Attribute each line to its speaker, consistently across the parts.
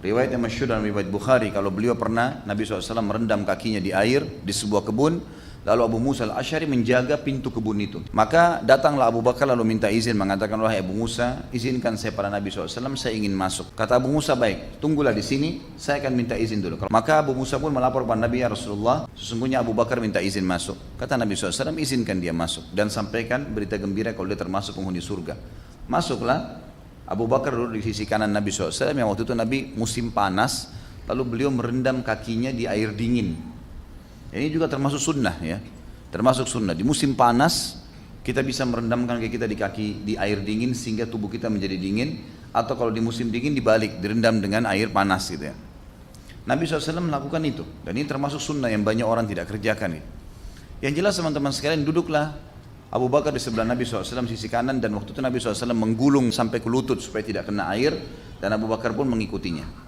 Speaker 1: Riwayat yang masyhur dalam riwayat Bukhari, kalau beliau pernah Nabi SAW merendam kakinya di air di sebuah kebun, lalu Abu Musa al-Asy'ari menjaga pintu kebun itu. Maka datanglah Abu Bakar lalu minta izin, mengatakan, wahai Abu Musa, izinkan saya pada Nabi SAW, saya ingin masuk. Kata Abu Musa, baik, tunggulah di sini, saya akan minta izin dulu. Maka Abu Musa pun melapor kepada Nabi, ya Rasulullah, sesungguhnya Abu Bakar minta izin masuk. Kata Nabi SAW, izinkan dia masuk dan sampaikan berita gembira kalau dia termasuk penghuni surga. Masuklah Abu Bakar duduk di sisi kanan Nabi SAW, yang waktu itu Nabi musim panas, lalu beliau merendam kakinya di air dingin. Ini juga termasuk sunnah ya, termasuk sunnah. Di musim panas kita bisa merendamkan kaki kita di air dingin sehingga tubuh kita menjadi dingin, atau kalau di musim dingin dibalik, direndam dengan air panas gitu ya. Nabi SAW melakukan itu, dan ini termasuk sunnah yang banyak orang tidak kerjakan. Yang jelas teman-teman sekalian, duduklah Abu Bakar di sebelah Nabi SAW sisi kanan, dan waktu itu Nabi SAW menggulung sampai ke lutut supaya tidak kena air, dan Abu Bakar pun mengikutinya.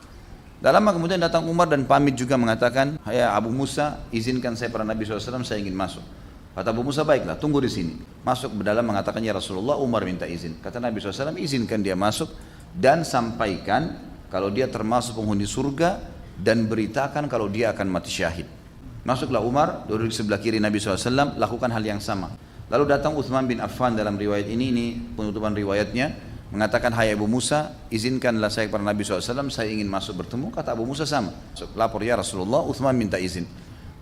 Speaker 1: Dalam kemudian datang Umar dan pamit juga mengatakan, ya Abu Musa, izinkan saya pada Nabi SAW, saya ingin masuk. Kata Abu Musa, baiklah, tunggu di sini. Masuk ke dalam mengatakan, ya Rasulullah, Umar minta izin. Kata Nabi SAW, izinkan dia masuk dan sampaikan kalau dia termasuk penghuni surga, dan beritakan kalau dia akan mati syahid. Masuklah Umar, duduk di sebelah kiri Nabi SAW, lakukan hal yang sama. Lalu datang Uthman bin Affan dalam riwayat ini penutupan riwayatnya, mengatakan, hai Abu Musa, izinkanlah saya kepada Nabi SAW, saya ingin masuk bertemu. Kata Abu Musa sama, lapor ya Rasulullah, Uthman minta izin.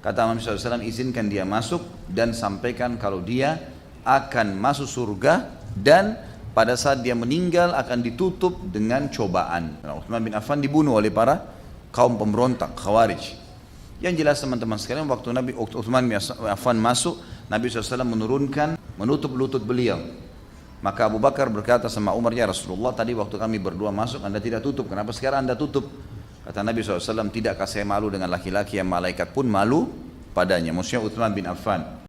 Speaker 1: Kata Nabi SAW, izinkan dia masuk dan sampaikan kalau dia akan masuk surga, dan pada saat dia meninggal akan ditutup dengan cobaan. Uthman bin Affan dibunuh oleh para kaum pemberontak, Khawarij. Yang jelas teman-teman sekalian, waktu Uthman bin Affan masuk, Nabi SAW menurunkan, menutup lutut beliau. Maka Abu Bakar berkata sama Umar, ya Rasulullah, tadi waktu kami berdua masuk Anda tidak tutup, kenapa sekarang Anda tutup? Kata Nabi SAW, tidakkah saya malu dengan laki-laki yang malaikat pun malu padanya? Maksudnya Uthman bin Affan.